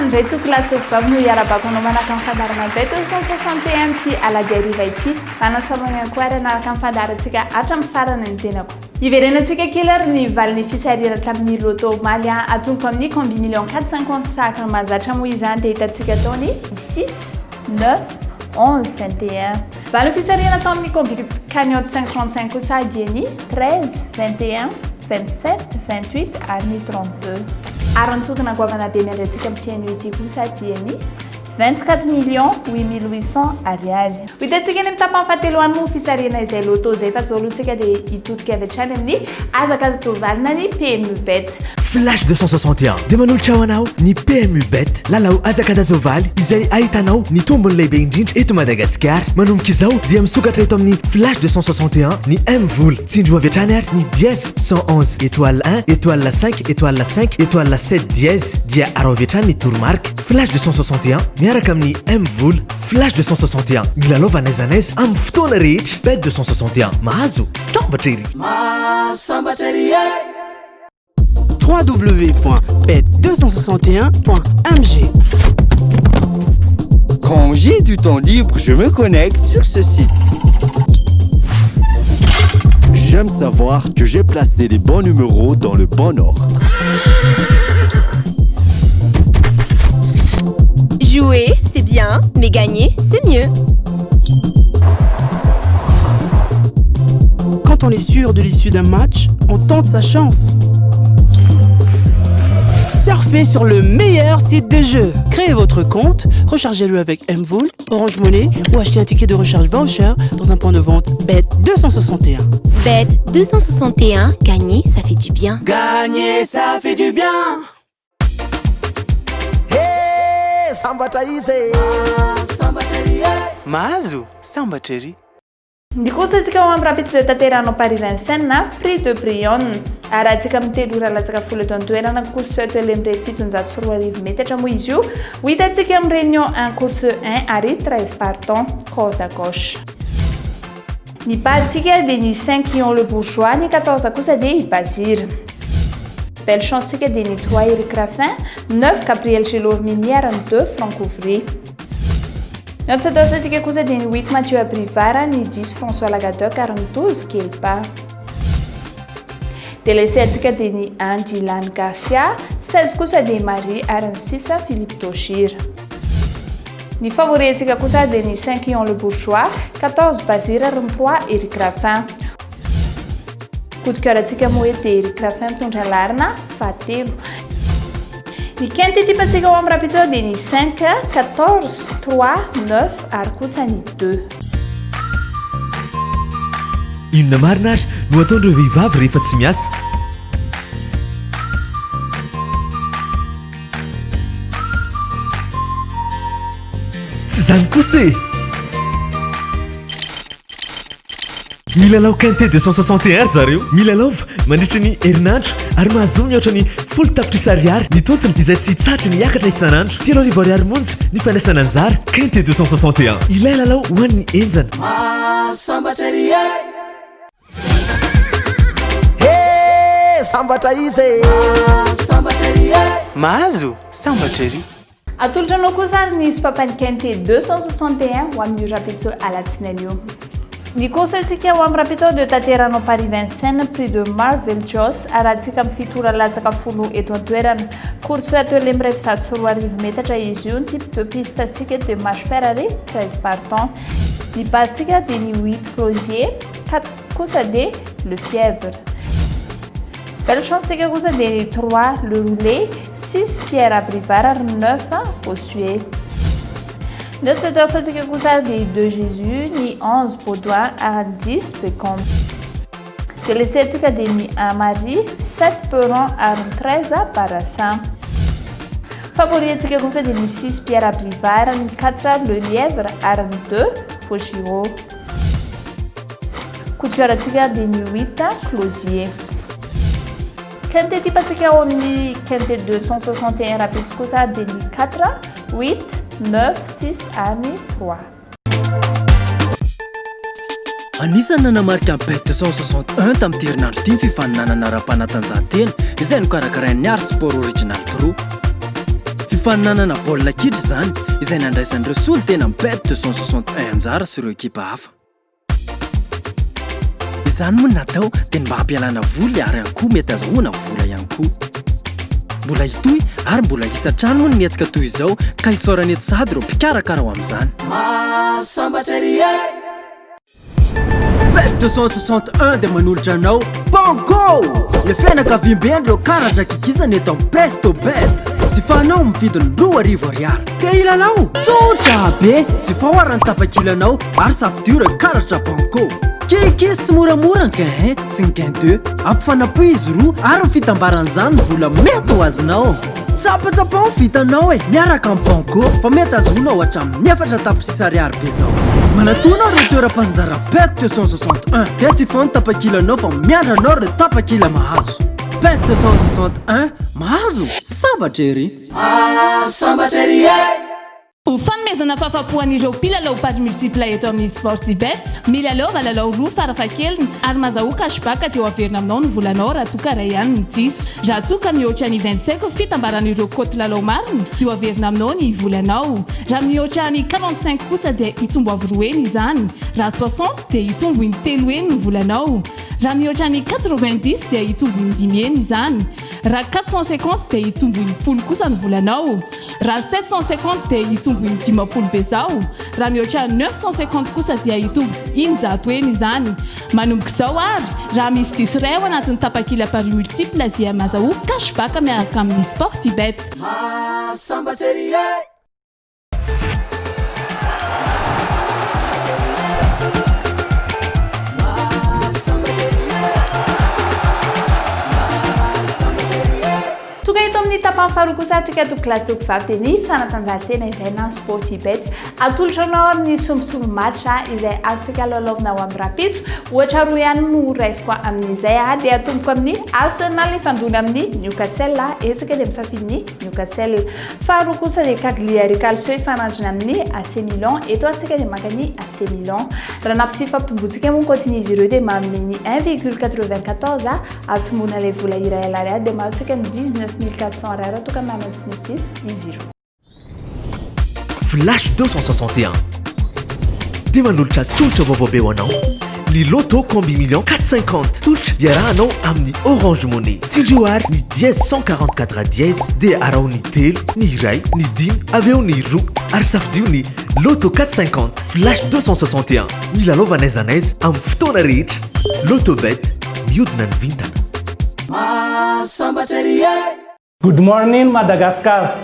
Andray tokolasy vavy no iarabako anao manaraka amin'ny fandarana be 261 ty alady ariva ity fanasamana koa ary anaraka amin'ny fandarantsika hatramin'ny farany ny tenako iverenantsika kely ary ny valiny fisarira tamin'ny loto maly atomboka amin'ny combi million 450 tahaka ny mahazatra moa izany dia hitantsika tao ny 6 9 11 21 valiny fisarina tao amin'ny combi cagnotte 535 kosa adieny 13 21 27 28 ary ny 32 ary ny tokona goavana be miandrantsika amin'ity ity kosa dieny 24 millions 8800 ariary. Hitantsika ny mitapany fahatelo mo fisarena izay loto zay fa zao alohantsika dia hitodika avy hatrany amin'ny azakazatsovalina ny PMU Bet. Flash 261 dia manolotra ho anao ny PMU Bet lalao azakadazovaly izay ahitanao ny tombony lehibe indrindra eto Madagasikara. Manomboka izao dia misokatra eto amin'ny Flash 261 ny M-Vol tsindro avy hatrany ary ny dièse 111 étoile 1 étoile 5 étoile 5 étoile 7 dièse dia aro avy hatrany ny tourmarque. Flash 261 miaraka amin'ny M-Vol Flash 261 milalova n'aiza n'aiza amin'ny fotoana rehetra. Bet 261 mahazo sambatra ery. www.bet261.mg. Quand j'ai du temps libre, je me connecte sur ce site. J'aime savoir que j'ai placé les bons numéros dans le bon ordre. Jouer, c'est bien, mais gagner, c'est mieux. Quand on est sûr de l'issue d'un match, on tente sa chance. Surfez sur le meilleur site de jeu. Créez votre compte, rechargez-le avec M-Vol, Orange Money ou achetez un ticket de recharge voucher dans un point de vente Bet261. Bet261, gagner, ça fait du bien. Gagner, ça fait du bien. Mahazo sambatrery. Ndikosantsika ao amin'ny rapitso tanteranao Paris Vincennes prix de Brionne ary atsika mitelo ora latsaka folo eto an-toerana course eto lembre 740 metatra moa izy io ho hitantsika amin'ny réunion 1 course 1 ary 13 partants côte à gauche. Ny basitsika dia ny 5 qui ont le bourgeois, ny 14 kosa dia i Bazir. Belle chance sika dia ny 3 Eric Raffin, 9 Gabriel Gelormini ary ny 2 Franck Ouvry. Ny atsadosatsika kosa dia ny 8 Mathieu Abrivara, ny 10 François Lagadoc ary ny 12 Kelpa. Délaissé atsika dia ny 1 Dylan Garcia, 16 kosa dia Marie ary ny 6 Philippe Toshir. Ny favori atsika kosa dia ny 5 qui ont le bourgeois, 14 Bazir ary ny 3 Eric Raffin. Coup de cœur atsika moa dia Eric Raffin mitondra larina fahatelo. Ny quinte ity patsika ao amin'ny rapitso dia ny 5, 14, 3, 9 ary kosa ny 2. Inona marina ary no ataon'ireo vehivavy rehefa tsy miasa? Tsy zany kosa e! Milalao quinte 261 zareo milalaova mandritra ny herinandro ary mahazo mihoatra ny folo tapitrisa ariary ny tontony izay tsy tsatra ny hiakatra isanandro. 3 ariary monja ny fandraisana anjara quinte 261 ilay lalao ho an'ny enjana. Sambatra izy Mahazo sambatrery. Atolotra anao kosa ary ny sopapany quinte 261 ho amin'ny rapitso alatsinainy io. Ny kosantsika ho amin'ny rapitso dia tanteranao Paris Vincennes prix de Marvel Joss ary atsika amin'ny fitora latsaka folo eto an-toerana course atao lembre 740 metatra izy io. Ny type de piste atsika dia marche Ferrari 13 partants. Ny basitsika dia ny 8 Closier, 4 kosa dia Le Fièvre. Belle chance tsika kosa dia ny 3 Le Roulet, 6 Pierre Abrivard ary 9 Bossuet. Ny atsadosatsika kosa dia 2 Jésus, ny 11 Baudouin ary 10 Pécom. Délaissé atsika dia ny 1 Marie, 7 Peron ary 13 Barassin. Favori atsika kosa dia ny 6 Pierre Abrivard, ny 4 Le Lièvre ary ny 2 Fauchiro. Coup de cœur atsika dia ny 8 Closier. quinte tipatsika ao amin'ny quinte 261 rapidy kosa dia ny 4 8 9 6 ary 3 anisany nanamarika bet 261 tamin'ny herinandro ity ny fifaninanana ara-panatanjahantena izay nokarakarain'ny Art Sport Original Group. Fifaninanana baolina kitra izany izay nandraisan'ireo solo tena amin'ny bet 261 anjara sy ireo ekipa hafa. Izany moa natao dia mba hampialana voly ary ihany koa mety azahoana vola ihany koa. Mbola hitoy ary mbola hisatrano moa ny mietsika toy izao ka hisaorany eto sahady ireo mpikarakara ao amin'izany. Bet 261 dia manolotra anao Banco! Le fianakaviam-be ireo karatra kikisana eto amin'ny Presto Bet. Tsy fanao mividiny 2,000 ariary. Te ilalao? Tsotra be! Tsy fahoarany tapakilanao ary safidio ireo karatra Banco. Kikis tsy moramora ny gain sy ny gain 2. Ampifanapoy izy roa ary ny fitambaran'izany ny vola mety ho azonao. Tsapatsapa ny vitanao miaraka amin'ny Banco fa mety azohonao hatramin'ny 4 tapitrisa ariary be zao. Manatona ireo toeram-panjara Bet 261 dia tsy fano tapakilanao fa miandranao ireo tapakila mahazo. Bet 261 mahazo sambatra ery. Sambatra ery Ho fanomezana fahafapoan'ireo mpilalao pady multipla eto amin'ny Sportybet, milalao valalao roa farafahakeliny ary mahazahoa cashback aty averina aminao ny volanao raha toa ka ray ihany ny diso. Raha toa ka mihoatra ny 25 fitambaran'ireo koty lalao mariny dia averina aminao ny volanao. Raha mihoatra ny 45 kosa dia hitombo avy 2 izany. Raha 60 dia hitombo ny 3 ny volanao. Raha mihoatra ny 90 dia hitombo ny 10 izany. Raha 450 dia hitombo ny 10 kosa ny volanao. Raha 750 dia hitombo ny 10 be zao. Raha mihoatra 950 kosa dia hitombo 100 izany. Manomboka izao ary raha misy diso iray ao anatin'ny tapakila pari multipla dia mahazahoa cashback miaraka amin'ny Sportybet. Toka eto amin'ny tapany faharoa kosa atsika to classe toko vavy dia ny fanatanjahantena izay na Sportybet. Atolotranao ary ny somosomo match izay azontsika lalaovina ao amin'ny rapitso. Ohatra roa ihany no raisiko amin'izay dia atomboko amin'ny Arsenal ifandona amin'ny Newcastle. Etsika dia misafidy ny Newcastle. Faharoa kosa dia Cagliari Calcio ifanandrina amin'ny AC Milan. Eto atsika dia maka ny AC Milan. Raha nampifampitombotsika moa continue izy ireo dia manome ny 1,94 atombona ilay vola iray alary dia mahazotsika ny 19,400 ariary toka manantsy misy izy ireo. Flash 261 dia manolotra tolotra vaovao be ho anao. Ny loto combi million 450 tolotra iarahanao amin'ny Orange Money. Tsindrio ary ny dièse 144 dièse dia arao ny telo, ny iray, ny dimy, avy eo ny roa ary safidio ny loto 450 flash 261 milalova n'aiza n'aiza amin'ny fotoana rehetra. Lotobet mihodina ny vintana. Good morning Madagascar.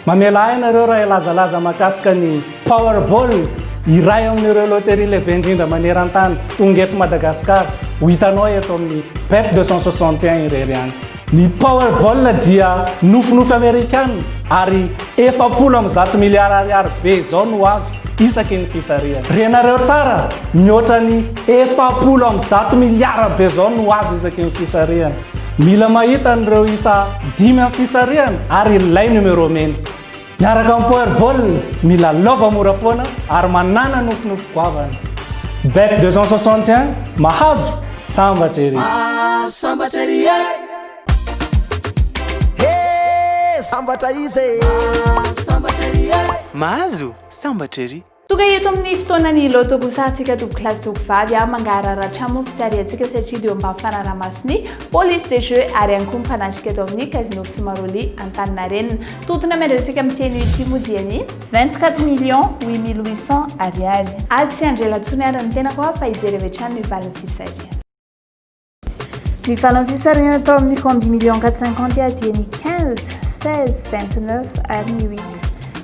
Mamela ainareo raha ilazalaza makasika ny Powerball iray amin'ireo loterie lehibe indrindra maneran-tany tonga eto Madagascar. Ho hitanao eto amin'ny Bet 261 irery any. Ny Powerball dia nofinofy Amerikana ary 700 miliara ariary be zao no azo isaky ny fisariana. Renareo tsara mihoatra ny 700 miliara be zao no azo isaky ny fisariana. Mila mahita an'ireo isa 5 amin'ny fisariana ary ilay numero mena. Miaraka amin'ny Powerball mila lova mora foana ary manana nofinofy goavana. Bet 261 mahazo sambatra ery. Sambatra ery sambatra izy sambatra ery mahazo sambatra ery. Toka eto amin'ny fotoanany loto kosa atsika to classe toko vavy mangararatra mo fitsariantsika satria dia mba fanaraha-maso ny police des jeux ary ihany koa mifanatrika eto amin'ny casino Fimaroli Antaninarenina. Totona miandratsika amin'ny ity moa dia ny 24,800,800 ariary. Tsy andrelantsony ary ny tena koa fa ijery avy hatrany ny valin'ny fisariana. Ny valin'ny fisariana atao amin'ny combi million 450 dia ny 15, 16, 29 ary ny 8.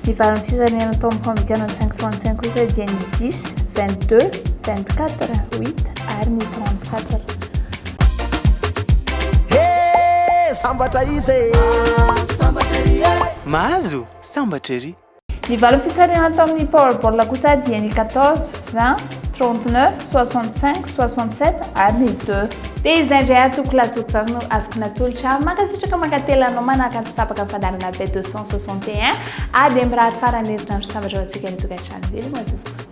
Ny valin'ny fisariana atao amin'ny combi 45-35 kosa dia ny 10, 22, 24, 8 ary ny 34. Sambatra izy sambatra ery mahazo sambatra ery. Ny valeur fisarihana atao amin'ny Powerball kosa dia ny 14, 20, 39, 65, 67 ary ny 2. Dia izay indray ary toko lasopy no azoko natolotra mankasitraka mankatelanao manahaka ny sapaka fandarana bet 261 ary dia mirary farany heritrandro sambatra ho antsika ny tokantrano veloma tompoko.